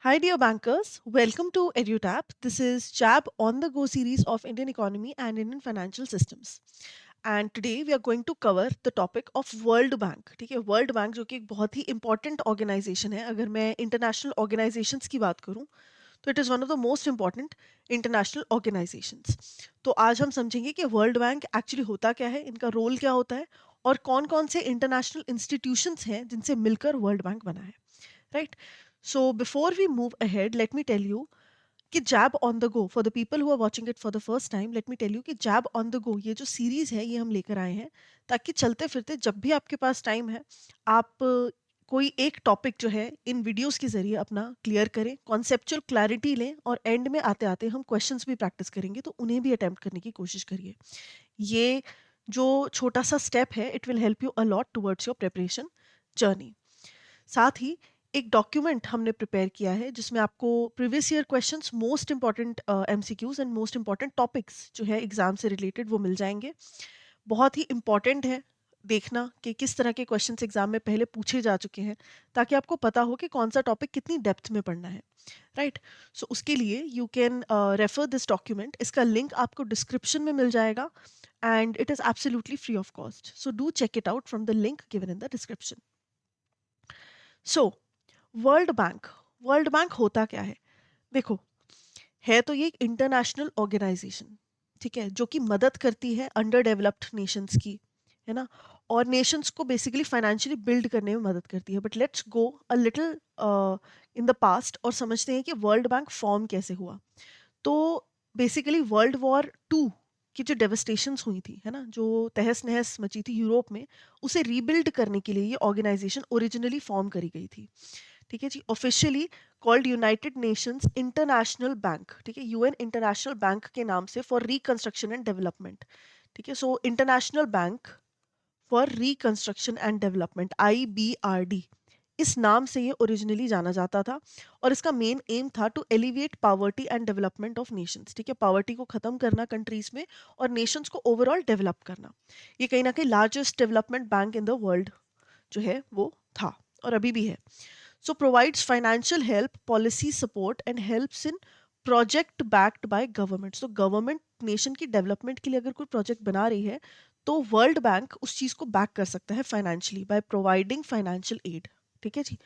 Hi, dear bankers. Welcome to EduTap. This is Jab on the Go series of Indian economy and Indian financial systems. And today we are going to cover the topic of World Bank. ठीक है, world bank जो कि एक बहुत ही important organisation है. अगर मैं international organisations की बात करूं तो it is one of the most important international organisations. तो आज हम समझेंगे कि वर्ल्ड बैंक एक्चुअली होता क्या है, इनका रोल क्या होता है और कौन कौन से इंटरनेशनल इंस्टीट्यूशंस हैं जिनसे मिलकर वर्ल्ड बैंक बना है. Right? So before we move ahead, let me tell you कि jab on the go for the people who are watching it for the first time, let me tell you कि jab on the गो ये जो series है ये हम लेकर आए हैं ताकि चलते फिरते जब भी आपके पास टाइम है आप कोई एक टॉपिक जो है इन वीडियोस के जरिए अपना क्लियर करें, कॉन्सेप्चुअल क्लैरिटी लें और एंड में आते आते हम क्वेश्चंस भी प्रैक्टिस करेंगे तो उन्हें भी अटेम्प्ट करने की कोशिश करिए. ये जो छोटा सा स्टेप है it will help you a lot towards your preparation journey. साथ ही एक डॉक्यूमेंट हमने प्रिपेयर किया है जिसमें आपको previous year questions, most important MCQs and most important topics जो है एग्जाम से रिलेटेड वो मिल जाएंगे. बहुत ही इंपॉर्टेंट है देखना कि किस तरह के क्वेश्चंस एग्जाम में पहले पूछे जा चुके हैं ताकि आपको पता हो कि कौन सा टॉपिक कितनी डेप्थ में पढ़ना है. राइट. सो उसके लिए you can refer this document. इसका लिंक आपको डिस्क्रिप्शन में मिल जाएगा and it is absolutely free of cost. So do check it out from the link given in the description. So World Bank होता क्या है? देखो, है तो ये एक इंटरनेशनल ऑर्गेनाइजेशन, ठीक है, जो कि मदद करती है अंडर डेवलप्ड नेशंस की, है ना, और नेशंस को बेसिकली फाइनेंशियली बिल्ड करने में मदद करती है. But let's go a little in the past और समझते हैं कि वर्ल्ड बैंक फॉर्म कैसे हुआ. तो बेसिकली वर्ल्ड वॉर टू की जो डेवस्टेशंस हुई थी, है ना, जो तहस नहस मची थी यूरोप में, उसे रीबिल्ड करने के लिए ये ऑर्गेनाइजेशन ओरिजिनली फॉर्म करी गई थी. ठीक है जी. Officially called United Nations international bank. ठीक है, यूएन इंटरनेशनल बैंक के नाम से फॉर रिकंस्ट्रक्शन एंड डेवलपमेंट. ठीक है, so international bank for reconstruction and development, IBRD, इस नाम से ये ओरिजिनली जाना जाता था. और इसका मेन एम था to alleviate poverty and development of nations. ठीक है, पावर्टी को खत्म करना कंट्रीज में और नेशंस को ओवरऑल डेवलप करना. ये कहीं ना कहीं largest development bank in the world जो है वो था और अभी भी है. So provides financial help, policy support and helps in project backed by government. So government nation की डेवलपमेंट के लिए अगर कोई प्रोजेक्ट बना रही है तो वर्ल्ड बैंक उस चीज को बैक कर सकता है financially by providing financial aid. ठीक है जी.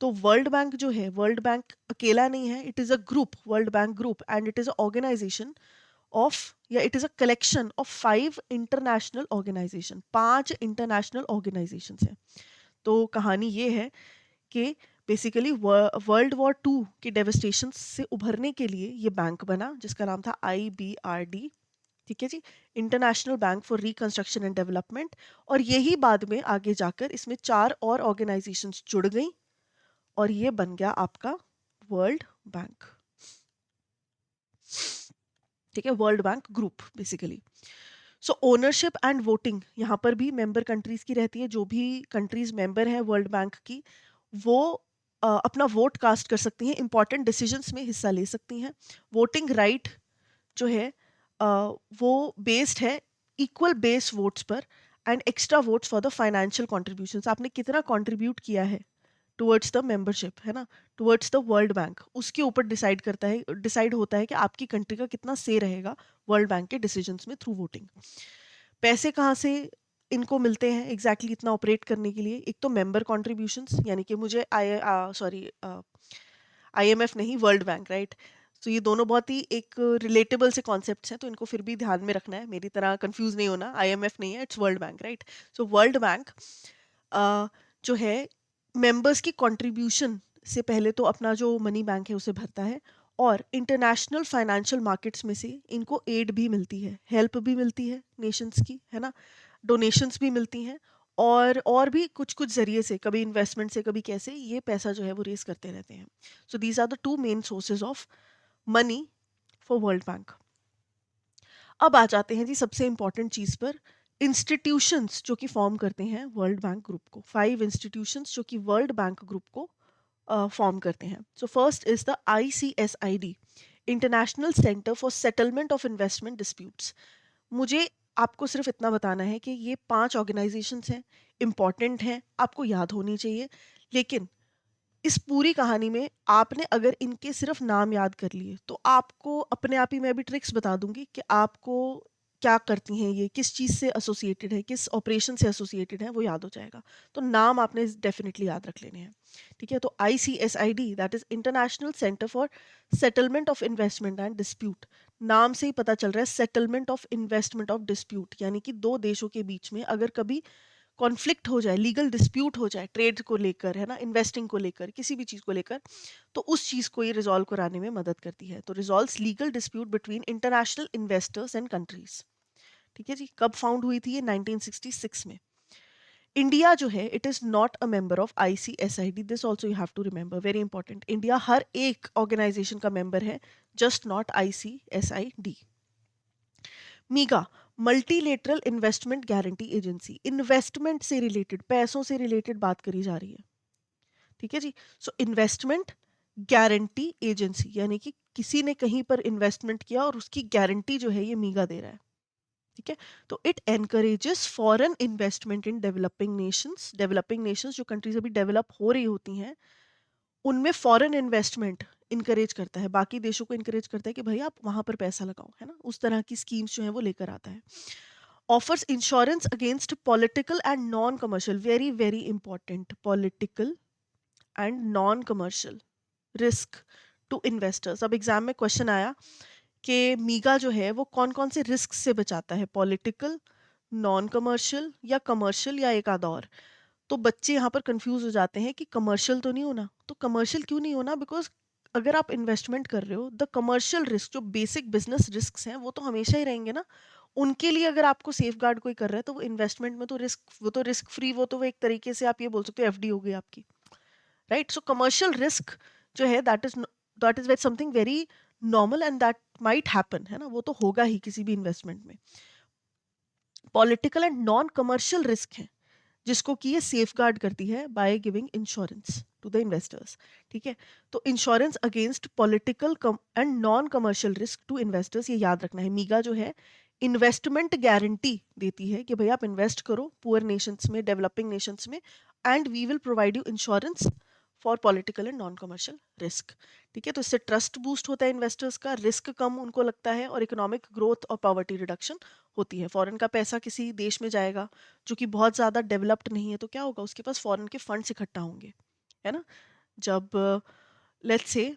तो वर्ल्ड बैंक जो है, वर्ल्ड बैंक अकेला नहीं है, it is a group, world bank group, and it is a organisation of, या it is a collection of 5 international organisation. 5 international organisation है. तो कहानी ये है कि बेसिकली वर्ल्ड वॉर टू के डेवस्टेशन से उभरने के लिए ये बैंक बना जिसका नाम था IBRD. ठीक है जी, international bank for reconstruction and development. और यही बाद में आगे जाकर इसमें 4 और ऑर्गेनाइजेशंस जुड़ गई और ये बन गया आपका वर्ल्ड बैंक. ठीक है, world bank group basically. So ownership and voting यहाँ पर भी मेंबर कंट्रीज की रहती है. जो भी कंट्रीज मेंबर हैं वर्ल्ड बैंक की वो अपना वोट कास्ट कर सकती हैं, इंपॉर्टेंट डिसीजंस में हिस्सा ले सकती हैं. वोटिंग राइट जो है अ, वो बेस्ड है इक्वल बेस वोट्स पर and extra votes for the financial contributions. आपने कितना कंट्रीब्यूट किया है टुवर्ड्स द मेंबरशिप, है ना, टुवर्ड्स द वर्ल्ड बैंक, उसके ऊपर डिसाइड होता है कि आपकी कंट्री का कितना से रहेगा वर्ल्ड बैंक के डिसीजंस में थ्रू वोटिंग. पैसे कहाँ से इनको मिलते हैं एग्जैक्टली इतना ऑपरेट करने के लिए? एक तो मेंबर कॉन्ट्रीब्यूशंस, यानी कि मुझे IMF नहीं, वर्ल्ड बैंक, राइट. तो ये दोनों बहुत ही एक रिलेटेबल से कॉन्सेप्ट्स हैं तो इनको फिर भी ध्यान में रखना है, मेरी तरह कंफ्यूज नहीं होना. IMF नहीं है, it's world bank, right. So World bank जो है मेंबर्स की कंट्रीब्यूशन से पहले तो अपना जो मनी बैंक है उसे भरता है और इंटरनेशनल फाइनेंशियल मार्केट्स में से इनको एड भी मिलती है, हेल्प भी मिलती है नेशंस की, है ना, डोनेशंस भी मिलती हैं और भी कुछ कुछ जरिए से, कभी इन्वेस्टमेंट से कभी कैसे, ये पैसा जो है वो रेस करते रहते हैं. So these are the 2 main sources of money for world bank. अब आ जाते हैं जी सबसे इंपॉर्टेंट चीज पर, इंस्टीट्यूशंस जो कि फॉर्म करते हैं वर्ल्ड बैंक ग्रुप को. 5 इंस्टीट्यूशंस जो कि वर्ल्ड बैंक ग्रुप को फॉर्म करते हैं. So first is the ICSID, international centre for settlement of investment disputes. मुझे आपको सिर्फ इतना बताना है कि ये 5 ऑर्गेनाइजेशंस हैं, इंपॉर्टेंट हैं, आपको याद होनी चाहिए. लेकिन इस पूरी कहानी में आपने अगर इनके सिर्फ नाम याद कर लिए तो आपको अपने आप ही मैं अभी ट्रिक्स बता दूंगी कि आपको क्या करती हैं, ये किस चीज़ से एसोसिएटेड है, किस ऑपरेशन से एसोसिएटेड है, वो याद हो जाएगा। तो नाम आपने डेफिनेटली याद रख लेने हैं। ठीक है, तो ICSID, that is international centre for settlement of investment and dispute. नाम से ही पता चल रहा है settlement of investment of dispute, यानी कि दो देशों के बीच में अगर कभी कॉन्फ्लिक्ट हो जाए, लीगल डिस्प्यूट हो जाए ट्रेड को लेकर, है ना, इन्वेस्टिंग को लेकर, किसी भी चीज़ को लेकर, तो उस चीज़ को ये रिजॉल्व कराने में मदद करती है। तो resolves legal dispute between international investors and countries. ठीक है जी, कब फाउंड हुई थी ये? 1966 में। इंडिया जो है, it is not a member of ICSID, this also you have to remember, very important. India हर एक ऑर्गेनाइजेशन का मेंबर है, just not ICSID। MIGA, multilateral investment guarantee agency, investment से रिलेटेड, पैसों से रिलेटेड बात करी जा रही है। ठीक है जी, सो इन्वेस्टमेंट गारंटी एजेंसी, यानी कि किसी ने कहीं पर इन्वेस्टमेंट किया और उसकी गारंटी जो है ये मीगा दे रहा है। ठीक है, तो it encourages foreign investment in developing Nations. Developing Nations जो कंट्रीज अभी डेवलप हो रही होती हैं, उनमें फॉरेन इन्वेस्टमेंट इनकरेज करता है, बाकी देशों को इनकरेज करता है कि भाई आप वहां पर पैसा लगाओ, है ना, उस तरह की स्कीम्स जो है वो लेकर आता है। Offers insurance against political and non commercial, very very important, political and non commercial risk to investors. अब एग्जाम में क्वेश्चन आया कि मीगा जो है वो कौन कौन से रिस्क से बचाता है, पॉलिटिकल, नॉन कमर्शियल या कमर्शियल या एक आधा और। तो बच्चे यहाँ पर कंफ्यूज हो जाते हैं कि कमर्शियल तो नहीं होना। तो कमर्शियल क्यों नहीं होना? बिकॉज अगर आप इन्वेस्टमेंट कर रहे हो, द कमर्शियल रिस्क, जो बेसिक बिजनेस रिस्क हैं, वो तो हमेशा ही रहेंगे ना। उनके लिए अगर आपको सेफ गार्ड कोई कर रहा है तो वो इन्वेस्टमेंट में तो रिस्क, वो तो रिस्क फ्री, वो एक तरीके से आप ये बोल सकते हो FD हो गई आपकी, राइट। सो कमर्शियल रिस्क जो है, that is something very normal and that might happen, है ना, वो तो होगा ही किसी भी इन्वेस्टमेंट में। Political and non commercial risk है जिसको कि ये सेफगार्ड करती है by giving insurance to the investors. ठीक है, तो insurance against political and non commercial risk to investors, ये याद रखना है। मीगा जो है इन्वेस्टमेंट गारंटी देती है कि भाई आप इन्वेस्ट करो पुअर नेशंस में, डेवलपिंग नेशंस में, and we will provide you insurance for political and non commercial risk. ठीक है, तो इससे ट्रस्ट बूस्ट होता है इन्वेस्टर्स का, रिस्क कम उनको लगता है, और इकोनॉमिक ग्रोथ और पॉवर्टी रिडक्शन होती है। फॉरेन का पैसा किसी देश में जाएगा जो कि बहुत ज़्यादा डेवलप्ड नहीं है, तो क्या होगा, उसके पास फॉरेन के फंड्स इकट्ठा होंगे, है ना। जब लेट्स से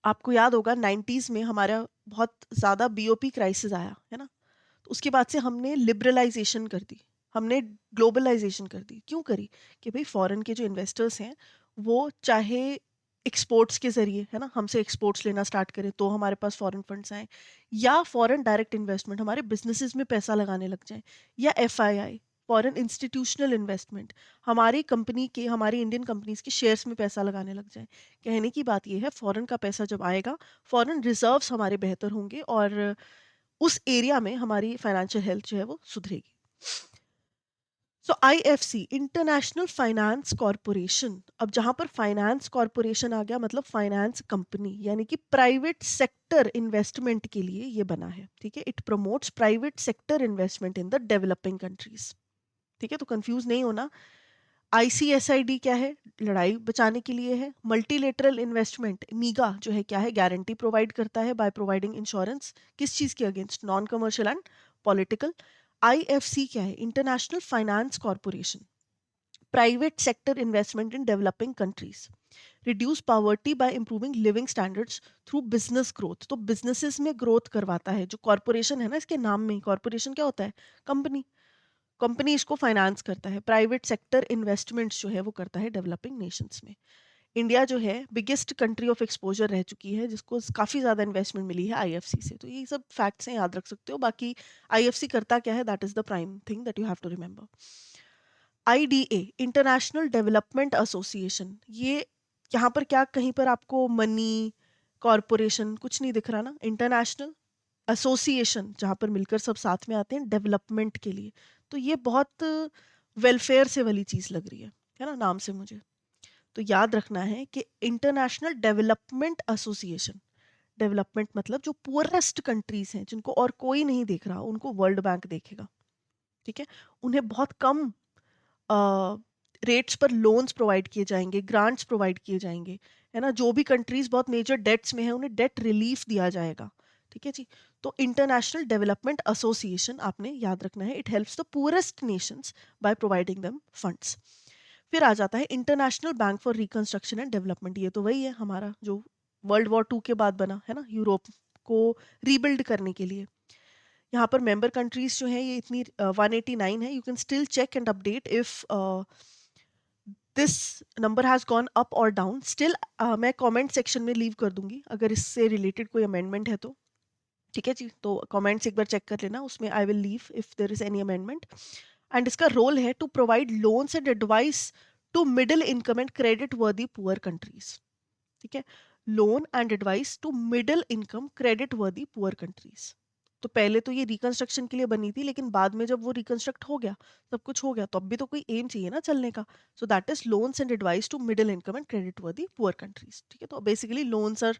आपको याद होगा 90s में हमारा बहुत ज़्यादा BOP क्राइसिस आया, है ना, तो उसके बाद से हमने लिबरलाइजेशन कर दी, हमने ग्लोबलाइजेशन कर दी। क्यों करी? कि भाई फॉरेन के जो इन्वेस्टर्स हैं वो चाहे एक्सपोर्ट्स के ज़रिए, है ना, हमसे एक्सपोर्ट्स लेना स्टार्ट करें तो हमारे पास फॉरेन फंड्स आए, या फॉरेन डायरेक्ट इन्वेस्टमेंट हमारे बिजनेसेस में पैसा लगाने लग जाए, या FII, फॉरेन इंस्टीट्यूशनल इन्वेस्टमेंट, हमारी कंपनी के, हमारी इंडियन कंपनीज के शेयर्स में पैसा लगाने लग जाए। कहने की बात यह है, फॉरेन का पैसा जब आएगा, फॉरेन रिजर्व्स हमारे बेहतर होंगे और उस एरिया में हमारी फाइनेंशियल हेल्थ जो है वो सुधरेगी। सो IFC, इंटरनेशनल फाइनेंस कॉरपोरेशन, अब जहां पर फाइनेंस कॉरपोरेशन आ गया मतलब फाइनेंस कंपनी, यानी कि प्राइवेट सेक्टर इन्वेस्टमेंट के लिए ये बना है। ठीक है, it promotes private sector investment in the developing countries. ठीक है, तो कंफ्यूज नहीं होना। ICSID क्या है? लड़ाई बचाने के लिए है। मल्टीलेटरल इन्वेस्टमेंट, मीगा जो है क्या है? गारंटी प्रोवाइड करता है बाय प्रोवाइडिंग इंश्योरेंस, किस चीज के against? Non commercial and political. IFC क्या है? International finance corporation, private sector investment in developing countries, reduce poverty by improving living standards through business growth. तो बिजनेसेस में ग्रोथ करवाता है। जो कॉरपोरेशन है ना, इसके नाम में ही कॉरपोरेशन क्या होता है? कंपनी। कंपनी इसको फाइनेंस करता है। प्राइवेट सेक्टर इन्वेस्टमेंट्स जो है वो करता है डेवलपिंग नेशंस में। इंडिया जो है बिगेस्ट कंट्री ऑफ एक्सपोजर रह चुकी है, जिसको काफ़ी ज़्यादा इन्वेस्टमेंट मिली है IFC से। तो ये सब फैक्ट्स हैं, याद रख सकते हो। बाकी IFC करता क्या है, that is the prime thing that you have to remember. IDA, international development association, ये यहाँ पर क्या, कहीं पर आपको मनी, कॉरपोरेशन कुछ नहीं दिख रहा ना। इंटरनेशनल एसोसिएशन, जहाँ पर मिलकर सब साथ में आते हैं डेवलपमेंट के लिए। तो ये बहुत वेलफेयर से वाली चीज़ लग रही है ना, नाम से मुझे। तो याद रखना है कि इंटरनेशनल डेवलपमेंट एसोसिएशन, डेवलपमेंट मतलब जो पुअरेस्ट कंट्रीज हैं, जिनको और कोई नहीं देख रहा, उनको वर्ल्ड बैंक देखेगा। ठीक है, उन्हें बहुत कम रेट्स पर लोन्स प्रोवाइड किए जाएंगे, ग्रांट्स प्रोवाइड किए जाएंगे, है ना। जो भी कंट्रीज बहुत मेजर डेट्स में है उन्हें डेट रिलीफ दिया जाएगा, ठीक है जी। तो इंटरनेशनल डेवलपमेंट एसोसिएशन आपने याद रखना है, it helps the poorest Nations by providing them funds. फिर आ जाता है international bank for reconstruction and development. ये तो वही है हमारा जो वर्ल्ड वॉर 2 के बाद बना है ना, यूरोप को रीबिल्ड करने के लिए। यहाँ पर मेंबर कंट्रीज जो है ये इतनी 189 है। You can still check and update if this number has gone up और डाउन। स्टिल मैं कमेंट सेक्शन में लीव कर दूंगी अगर इससे रिलेटेड कोई अमेंडमेंट है तो, ठीक है जी। तो कमेंट्स एक बार चेक कर लेना, उसमें I will leave if there is any amendment. And इसका रोल है to provide loans and advice to middle income and credit worthy poor countries, ठीक है। Loan and advice to middle income credit worthy poor countries. तो पहले तो ये reconstruction के लिए बनी थी, लेकिन बाद में जब वो रिकंस्ट्रक्ट हो गया, सब कुछ हो गया, तो अब भी तो कोई एम चाहिए ना चलने का। So that is loans and advice to middle income and credit worthy poor countries, ठीक है। तो बेसिकली लोन्स और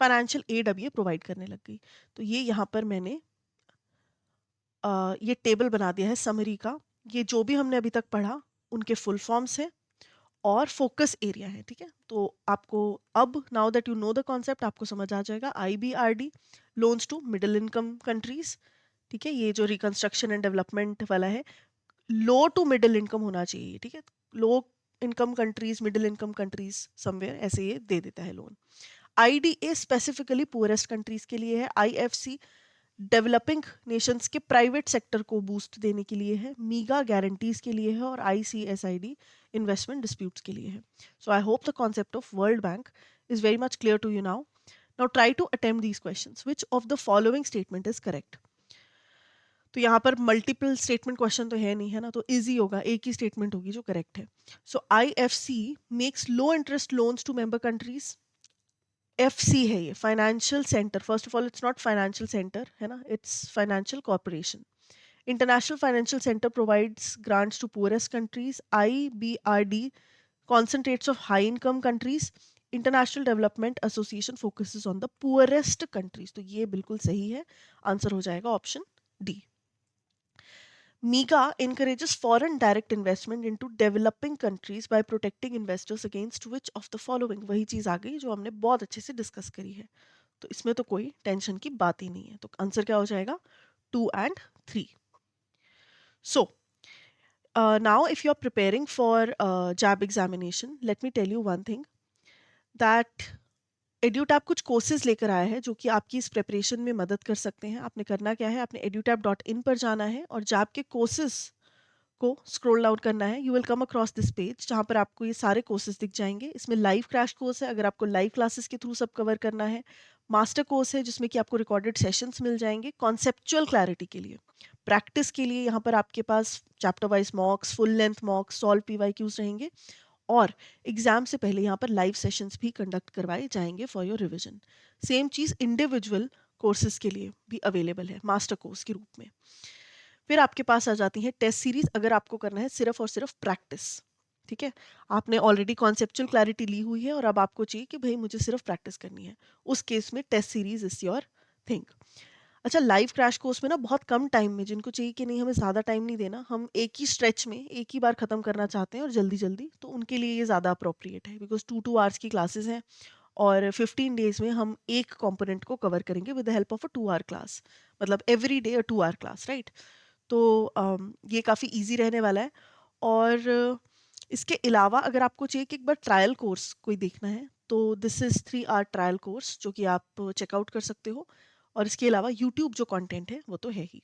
फाइनेंशियल एड अब ये प्रोवाइड करने लग गई। तो ये यहाँ पर मैंने ये टेबल बना दिया है समरी का। ये जो भी हमने अभी तक पढ़ा उनके फुल फॉर्म्स है और फोकस एरिया है, ठीक है। तो आपको अब now that you know the concept आपको समझ आ जाएगा। IBRD loans to middle income countries, ठीक है। ये जो रिकंस्ट्रक्शन एंड डेवलपमेंट वाला है, लो टू मिडिल इनकम होना चाहिए, ठीक है। Low income countries, middle income countries somewhere ऐसे ये दे देता है loan. IDA specifically poorest countries के लिए है। IFC डेवलपिंग नेशंस के प्राइवेट सेक्टर को बूस्ट देने के लिए है। मीगा गारंटीज के लिए है। और ICSID इन्वेस्टमेंट डिस्प्यूट्स के लिए है। So I hope the concept of world bank is very much clear to you now. Now try to attempt these questions. Which of the following statement is correct? तो यहाँ पर multiple statement question तो है नहीं, है ना, तो easy होगा, एक ही स्टेटमेंट होगी जो करेक्ट है। So IFC makes low interest loans to member countries. FC है ये financial center. First of all it's not financial center, है ना, it's financial corporation. International Financial Center provides grants to poorest countries. IBRD concentrates of high income countries. International Development Association focuses on the poorest countries. तो ये बिल्कुल सही है, answer हो जाएगा option D. MIGA encourages foreign direct investment into developing countries by protecting investors against which of the following? वही चीज आ गई जो हमने बहुत अच्छे से डिस्कस करी है, तो इसमें तो कोई टेंशन की बात ही नहीं है। तो आंसर क्या हो जाएगा? 2 and 3। So now if you're preparing for JAB examination, let me tell you one thing that EduTab कुछ कोर्सेज लेकर आया है जो कि आपकी इस प्रिपरेशन में मदद कर सकते हैं। आपने करना क्या है, आपने edutab.in पर जाना है और जैब के कोर्सेज को स्क्रॉल डाउन करना है। You will come across this page जहाँ पर आपको ये सारे कोर्सेज दिख जाएंगे। इसमें लाइव क्रैश कोर्स है, अगर आपको लाइव क्लासेस के थ्रू सब कवर करना है। मास्टर कोर्स है जिसमें कि आपको रिकॉर्डेड सेशंस मिल जाएंगे कॉन्सेप्चुअल क्लैरिटी के लिए। प्रैक्टिस के लिए यहाँ पर आपके पास chapter wise mocks, full length mocks, solve PYQs रहेंगे। और एग्जाम से पहले यहाँ पर लाइव सेशंस भी कंडक्ट करवाए जाएंगे for your revision. Same cheese individual courses के लिए भी अवेलेबल है मास्टर कोर्स के रूप में। फिर आपके पास आ जाती है टेस्ट सीरीज, अगर आपको करना है सिर्फ और सिर्फ प्रैक्टिस, ठीक है। आपने ऑलरेडी कॉन्सेप्चुअल क्लैरिटी ली हुई है और अब आपको चाहिए कि भाई मुझे सिर्फ प्रैक्टिस करनी है, उस केस में test series is your thing. अच्छा, लाइव क्रैश कोर्स में ना बहुत कम टाइम में, जिनको चाहिए कि नहीं हमें ज़्यादा टाइम नहीं देना, हम एक ही स्ट्रेच में एक ही बार ख़त्म करना चाहते हैं और जल्दी जल्दी, तो उनके लिए ये ज़्यादा अप्रोप्रिएट है बिकॉज 2 आवर्स की क्लासेस हैं और 15 डेज में हम एक कंपोनेंट को कवर करेंगे with the help of a 2 hour class, मतलब every day a 2 hour class, right. तो ये काफ़ी इजी रहने वाला है। और इसके अलावा अगर आपको चाहिए कि एक बार ट्रायल कोर्स कोई देखना है तो this is 3 hour trial course जो कि आप चेकआउट कर सकते हो। और इसके अलावा यूट्यूब जो कंटेंट है वो तो है ही,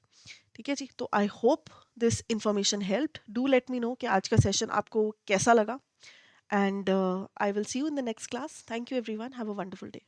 ठीक है जी। तो I hope this information helped. Do let me know कि आज का सेशन आपको कैसा लगा and I will see you in the next class. Thank you everyone, have a wonderful day.